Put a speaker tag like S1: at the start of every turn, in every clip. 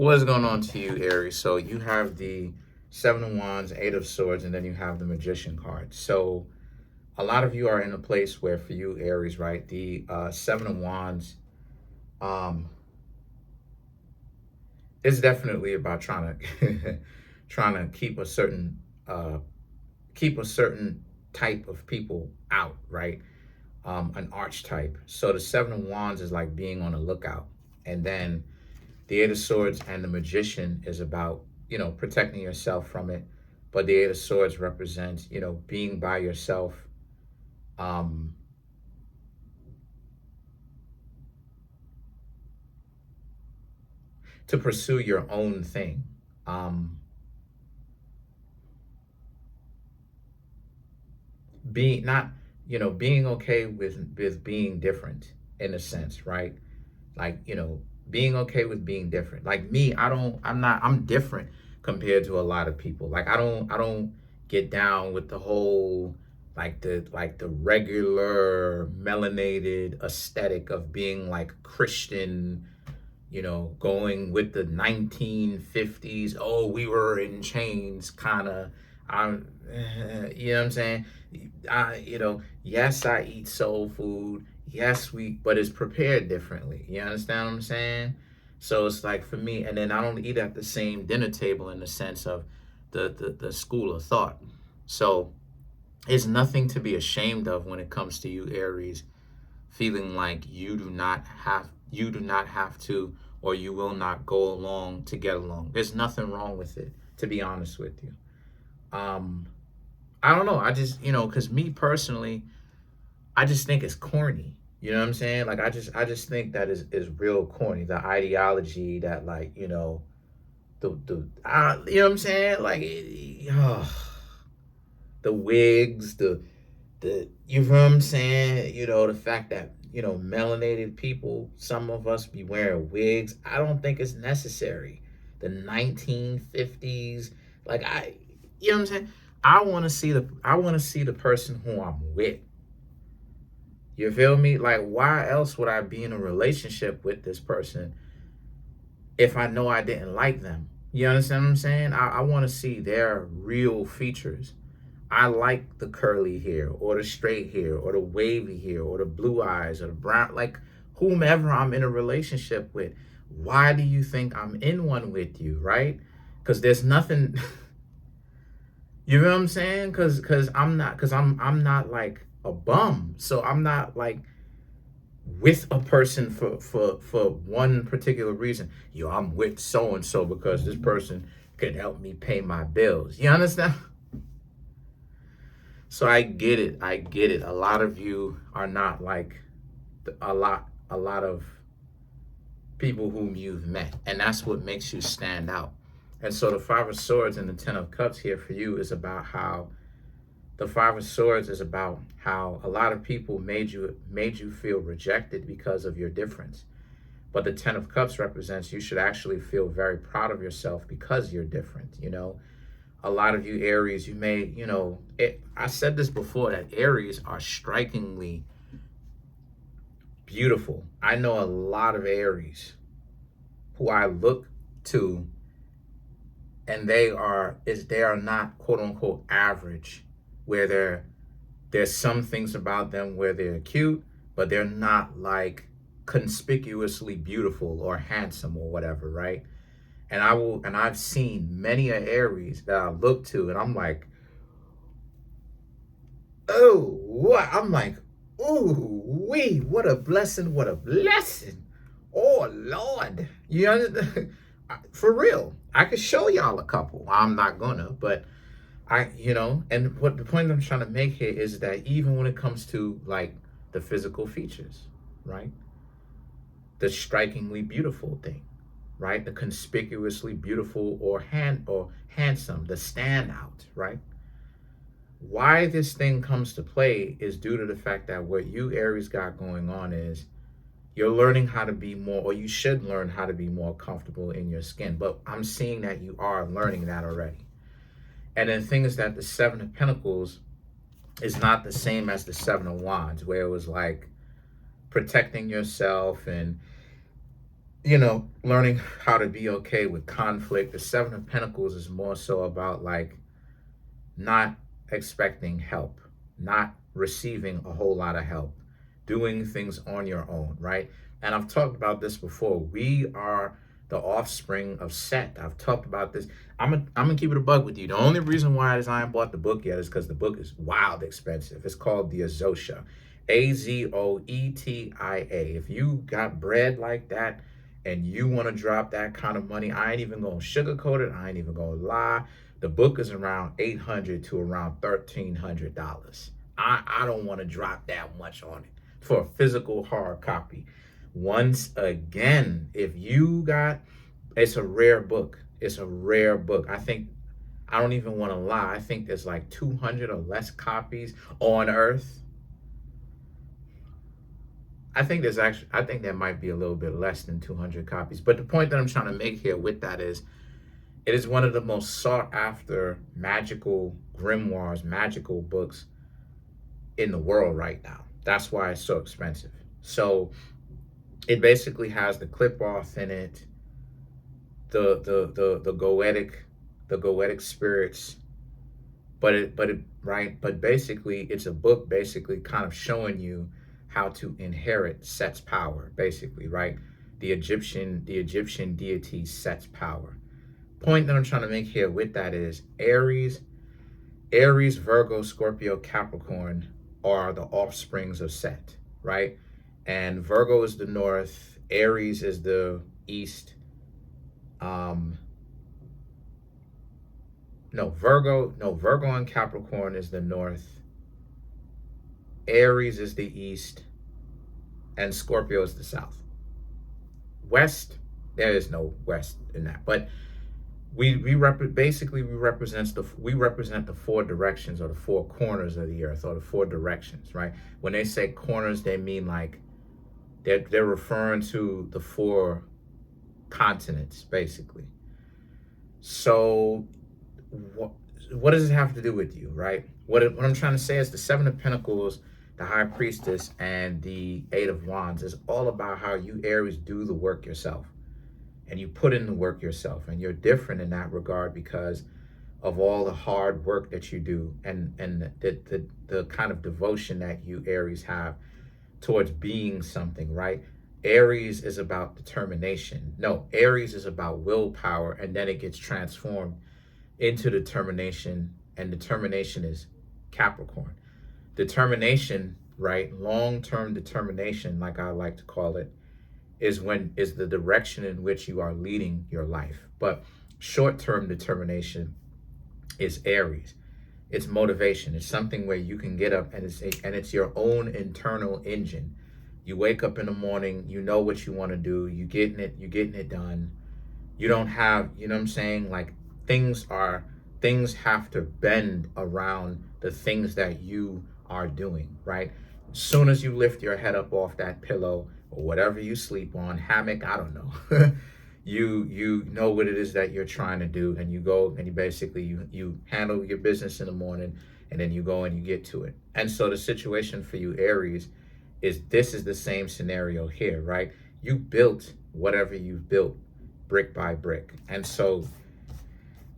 S1: What's going on to you, Aries? So you have the Seven of Wands, Eight of Swords, and then you have the Magician card. So a lot of you are in a place where, for you, Aries, right, the Seven of Wands um, is definitely about trying to trying to keep a certain type of people out, right? An archetype. So the Seven of Wands is like being on the lookout, and then the Eight of Swords and the Magician is about, protecting yourself from it. But the Eight of Swords represents, being by yourself, um, to pursue your own thing. Um, being not, being okay with being different in a sense, right? Like, being okay with being different. Like me, I'm different compared to a lot of people. Like I don't get down with the whole like the regular melanated aesthetic of being like Christian, going with the 1950s, oh, we were in chains kind of. I'm, you know what I'm saying? Yes, I eat soul food. Yes, but it's prepared differently. You understand what I'm saying? So it's like for me, and then I don't eat at the same dinner table in the sense of the school of thought. So it's nothing to be ashamed of when it comes to you, Aries, feeling like you do not have to, or you will not go along to get along. There's nothing wrong with it, to be honest with you. Um, I don't know. I just, because me personally, I just think it's corny. You know what I'm saying? Like I just think that is real corny. The ideology that, like, you know what I'm saying? Like the wigs, you know what I'm saying? The fact that, melanated people, some of us be wearing wigs. I don't think it's necessary. The 1950s, like you know what I'm saying? I want to see the person who I'm with. You feel me? Like, why else would I be in a relationship with this person if I know I didn't like them? You understand what I'm saying? I want to see their real features. I like the curly hair or the straight hair or the wavy hair or the blue eyes or the brown, like whomever I'm in a relationship with. Why do you think I'm in one with you, right? Because there's nothing, you know what I'm saying? Because I'm not like a bum. So I'm not like with a person for one particular reason. I'm with so and so because this person could help me pay my bills. You understand? So I get it. I get it. A lot of you are not like a lot of people whom you've met, and that's what makes you stand out. And so the Five of Swords and the Ten of Cups here for you is about how the Five of Swords is about how a lot of people made you feel rejected because of your difference. But the Ten of Cups represents you should actually feel very proud of yourself because you're different. A lot of you Aries, you may, I said this before, that Aries are strikingly beautiful. I know a lot of Aries who I look to, and they are not quote unquote average, where there's some things about them where they're cute, but they're not like conspicuously beautiful or handsome or whatever, right? And I've seen many a Aries that I look to, and I'm like, oh, what? I'm like, ooh, what a blessing, what a blessing. Oh Lord. You understand? For real. I could show y'all a couple. I'm not gonna, but and what the point I'm trying to make here is that even when it comes to like the physical features, right? The strikingly beautiful thing, right? The conspicuously beautiful or handsome, the standout, right? Why this thing comes to play is due to the fact that what you Aries got going on is you're learning how to be more, or you should learn how to be more comfortable in your skin. But I'm seeing that you are learning that already. And then the thing is that the Seven of Pentacles is not the same as the Seven of Wands, where it was like protecting yourself and learning how to be okay with conflict. The Seven of Pentacles is more so about like not expecting help, not receiving a whole lot of help, doing things on your own, right? And I've talked about this before. We are the offspring of Set. I've talked about this. I'm gonna keep it a bug with you. The only reason why I haven't bought the book yet is because the book is wild expensive. It's called The Azosha, Azoetia. If you got bread like that and you want to drop that kind of money, I ain't even gonna sugarcoat it. I ain't even gonna lie. The book is around $800 to around $1,300. I don't want to drop that much on it for a physical hard copy. Once again, if you got, it's a rare book. It's a rare book. I don't even want to lie. I think there's like 200 or less copies on Earth. I think there might be a little bit less than 200 copies. But the point that I'm trying to make here with that is, it is one of the most sought after magical grimoires, magical books in the world right now. That's why it's so expensive. So it basically has the clip off in it, the goetic spirits, but basically it's a book basically kind of showing you how to inherit Set's power, basically, right? The Egyptian deity Set's power. Point that I'm trying to make here with that is Aries, Virgo, Scorpio, Capricorn are the offsprings of Set, right? And Virgo is the north, Aries is the east. Virgo and Capricorn is the north, Aries is the east, and Scorpio is the south. West, there is no west in that, but we represent the four directions or the four corners of the earth or the four directions, right? When they say corners, they mean like they're referring to the four continents, basically. So what does it have to do with you, right? What I'm trying to say is the Seven of Pentacles, the High Priestess, and the Eight of Wands is all about how you Aries do the work yourself. And you put in the work yourself, and you're different in that regard because of all the hard work that you do and the kind of devotion that you Aries have towards being something, right? Aries is about determination. No, Aries is about willpower, and then it gets transformed into determination, and determination is Capricorn. Determination, right? Long-term determination, like I like to call it, is the direction in which you are leading your life. But short-term determination is Aries. It's motivation. It's something where you can get up and it's your own internal engine. You wake up in the morning, you know what you want to do, you're getting it done. You don't have, you know what I'm saying? Like things have to bend around the things that you are doing, right? As soon as you lift your head up off that pillow or whatever you sleep on, hammock, I don't know. you know what it is that you're trying to do, and you go and you handle your business in the morning, and then you go and you get to it. And so the situation for you Aries is this is the same scenario here, right? You built whatever you've built brick by brick. And so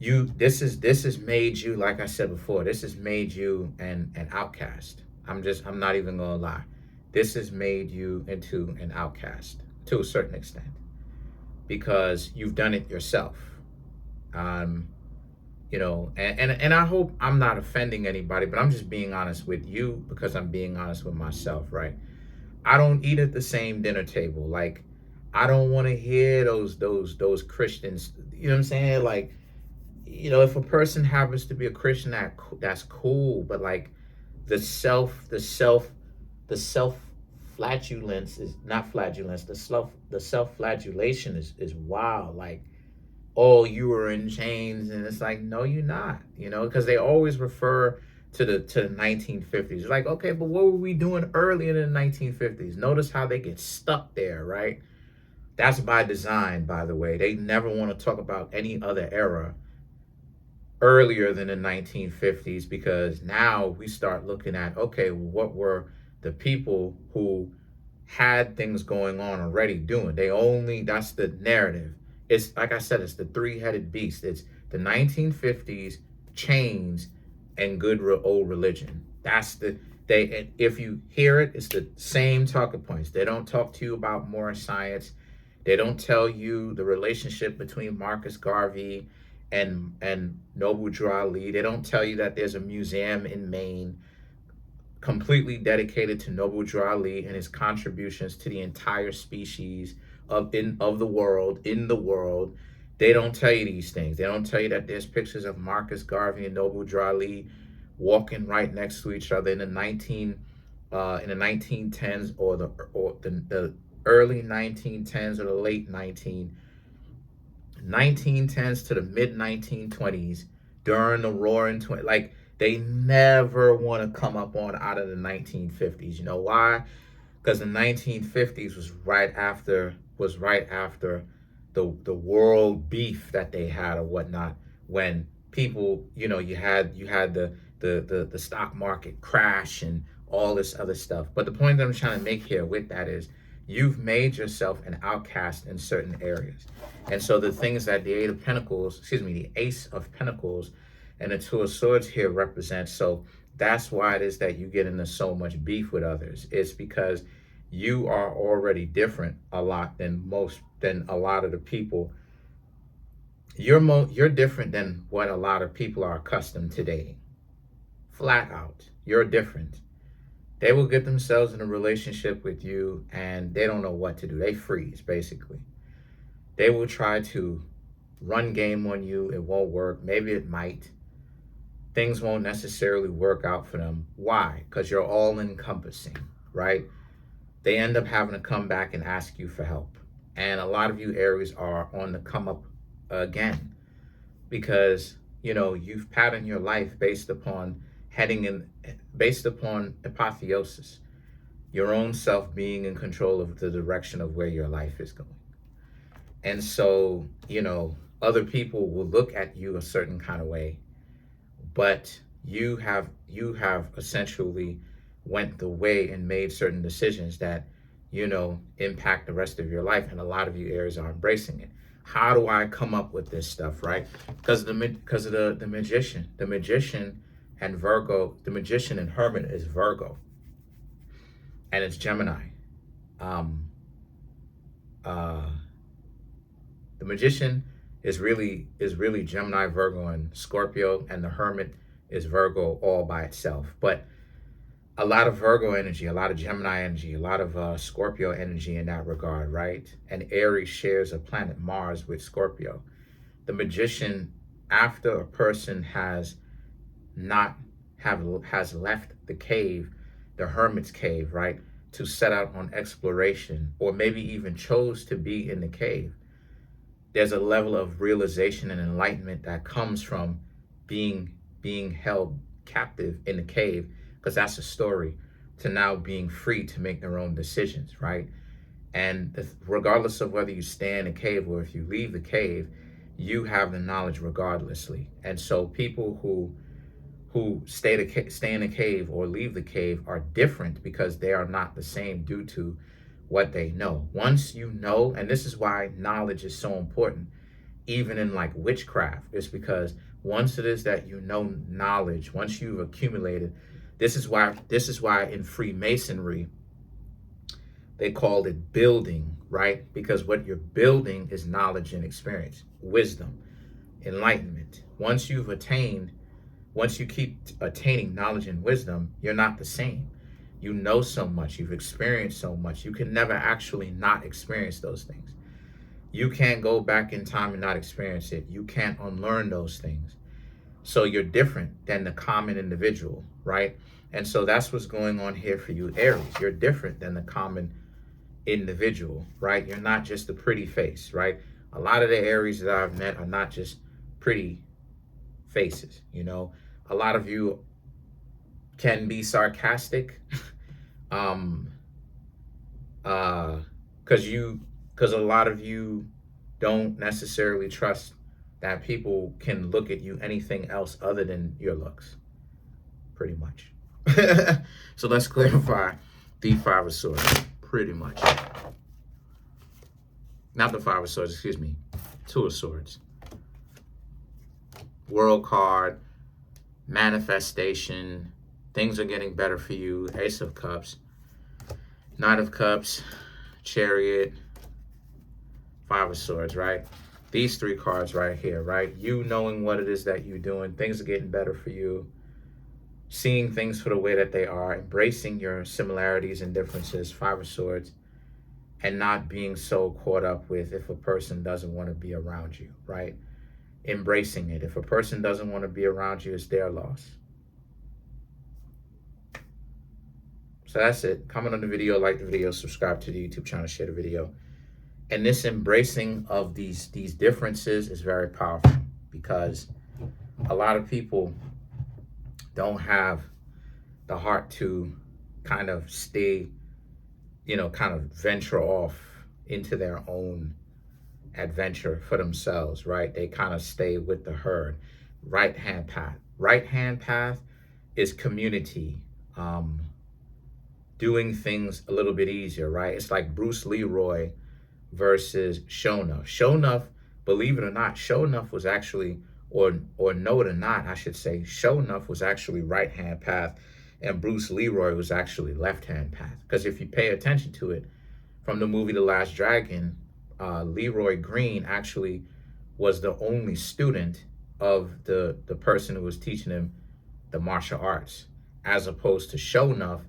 S1: this has made you, like I said before, this has made you an outcast. I'm not even gonna lie. This has made you into an outcast to a certain extent because you've done it yourself. And I hope I'm not offending anybody, but I'm just being honest with you because I'm being honest with myself, right? I don't eat at the same dinner table. Like, I don't want to hear those Christians, you know what I'm saying? Like, if a person happens to be a Christian, that's cool, but like the self flatulence is not flatulence. The self flagellation is wild. Like, oh, you were in chains, and it's like, no, you're not. Because they always refer to the 1950s. Like, okay, but what were we doing earlier in the 1950s? Notice how they get stuck there, right? That's by design, by the way. They never want to talk about any other era earlier than the 1950s, because now we start looking at, okay, what were the people who had things going on already doing. That's the narrative. It's like I said, it's the three-headed beast. It's the 1950s, chains, and good old religion. If you hear it, it's the same talking points. They don't talk to you about more science. They don't tell you the relationship between Marcus Garvey and Noble Drew Ali. They don't tell you that there's a museum in Maine completely dedicated to Noble Drew Ali and his contributions to the entire species of the world, in the world. They don't tell you these things. They don't tell you that there's pictures of Marcus Garvey and Noble Drew Ali walking right next to each other in the 1910s or the early 1910s or the late 1910s to the mid 1920s during the Roaring Twenties. Like, they never want to come up on out of the 1950s. You know why? Because the 1950s was right after the world beef that they had or whatnot, when people, you had the stock market crash and all this other stuff. But the point that I'm trying to make here with that is, you've made yourself an outcast in certain areas. And so the things that the Ace of Pentacles and the Two of Swords here represent. So that's why it is that you get into so much beef with others. It's because you are already different a lot than a lot of the people. You're different than what a lot of people are accustomed to dating. Flat out, you're different. They will get themselves in a relationship with you and they don't know what to do. They freeze, basically. They will try to run game on you. It won't work. Maybe it might. Things won't necessarily work out for them. Why? Because you're all encompassing, right? They end up having to come back and ask you for help. And a lot of you Aries are on the come up again, because, you've patterned your life based upon apotheosis, your own self being in control of the direction of where your life is going. And so, other people will look at you a certain kind of way, but you have essentially went the way and made certain decisions that, impact the rest of your life. And a lot of you Aries are embracing it. How do I come up with this stuff, right? Because of the magician. The magician and Virgo, the magician and hermit is Virgo, and it's Gemini. The magician is really Gemini, Virgo, and Scorpio, and the hermit is Virgo all by itself. But a lot of Virgo energy, a lot of Gemini energy, a lot of Scorpio energy in that regard, right? And Aries shares a planet Mars with Scorpio. The magician, after a person has left the cave, the hermit's cave, right, to set out on exploration, or maybe even chose to be in the cave, there's a level of realization and enlightenment that comes from being held captive in the cave, because that's a story, to now being free to make their own decisions, right? And regardless of whether you stay in a cave or if you leave the cave, you have the knowledge regardlessly. And so people who stay in the cave or leave the cave are different, because they are not the same due to what they know. Once you know, and this is why knowledge is so important, even in like witchcraft, it's because once it is that you know knowledge, once you've accumulated, this is why in Freemasonry they called it building, right? Because what you're building is knowledge and experience, wisdom, enlightenment. Once you keep attaining knowledge and wisdom, you're not the same. You know so much, you've experienced so much, you can never actually not experience those things. You can't go back in time and not experience it. You can't unlearn those things. So you're different than the common individual, right? And so that's what's going on here for you Aries. You're different than the common individual, right? You're not just a pretty face, right? A lot of the Aries that I've met are not just pretty faces, A lot of you can be sarcastic, because a lot of you don't necessarily trust that people can look at you anything else other than your looks, pretty much. So let's clarify the Five of Swords. pretty much. Not the Five of Swords, excuse me. Two of Swords. World card, manifestation, things are getting better for you. Ace of Cups, Knight of Cups, Chariot, Five of Swords, right? These three cards right here, right? You knowing what it is that you're doing, things are getting better for you. Seeing things for the way that they are, embracing your similarities and differences, Five of Swords, and not being so caught up with if a person doesn't want to be around you, right? Embracing it. If a person doesn't want to be around you, it's their loss. So that's it. Comment on the video, like the video, subscribe to the YouTube channel, share the video. And this embracing of these differences is very powerful, because a lot of people don't have the heart to kind of stay, kind of venture off into their own adventure for themselves, right? They kind of stay with the herd. Right hand path. Right hand path is community, doing things a little bit easier, right? It's like Bruce Leroy versus Shonuff. Shonuff, believe it or not, Shonuff was actually, or know it or not, I should say, Shonuff was actually right hand path, and Bruce Leroy was actually left hand path. Because if you pay attention to it, from the movie The Last Dragon, Leroy Green actually was the only student of the person who was teaching him the martial arts, as opposed to Shonuff.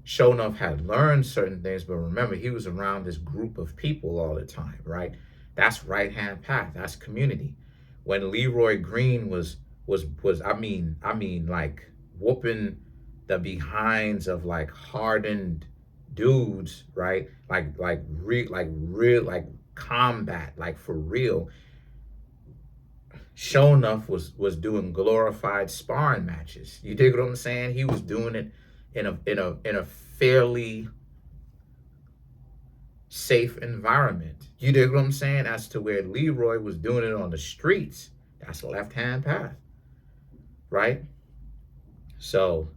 S1: Shonuff had learned certain things, but remember, he was around this group of people all the time, right? That's right hand path. That's community. When Leroy Green was I mean like whooping the behinds of like hardened dudes, right? Like real combat, like for real. Shonuff was doing glorified sparring matches. You dig what I'm saying? He was doing it in a fairly safe environment. You dig what I'm saying? As to where Leroy was doing it on the streets. That's a left-hand path, right? So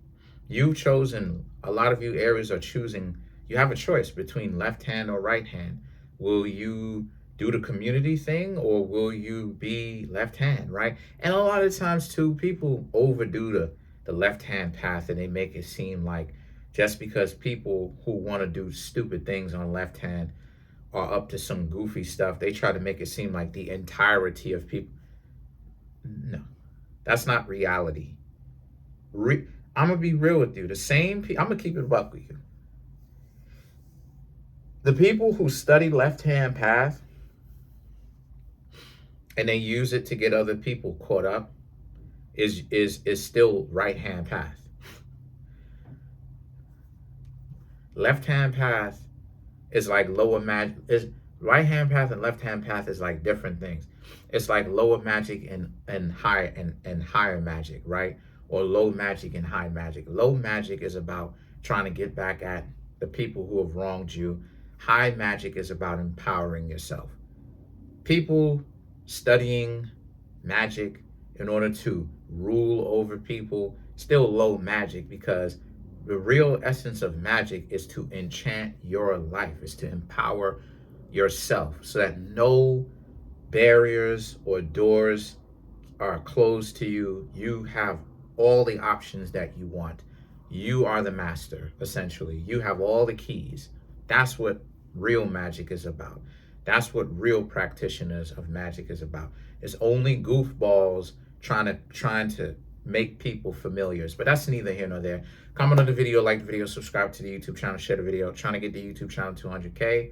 S1: you've chosen, a lot of you Aries are choosing, you have a choice between left hand or right hand. Will you do the community thing, or will you be left hand, right? And a lot of times too, people overdo the left hand path, and they make it seem like just because people who want to do stupid things on left hand are up to some goofy stuff, they try to make it seem like the entirety of people. No, that's not reality. I'm gonna be real with you. I'm gonna keep it a buck with you. The people who study left hand path and they use it to get other people caught up is still right hand path. Left hand path is like lower magic. Right hand path and left hand path is like different things. It's like lower magic and higher magic, right? Or low magic and high magic. Low magic is about trying to get back at the people who have wronged you. High magic is about empowering yourself. People studying magic in order to rule over people, still low magic, because the real essence of magic is to enchant your life, is to empower yourself so that no barriers or doors are closed to you. You have all the options that you want. You are the master, essentially. You have all the keys. That's what real magic is about. That's what real practitioners of magic is about. It's only goofballs trying to make people familiars, but that's neither here nor there. Comment on the video, like the video, subscribe to the YouTube channel, share the video. Trying to get the YouTube channel 200K.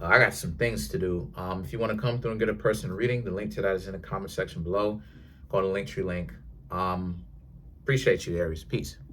S1: I got some things to do. If you want to come through and get a person reading, the link to that is in the comment section below. Go to the Linktree link. Appreciate you, Aries. Peace.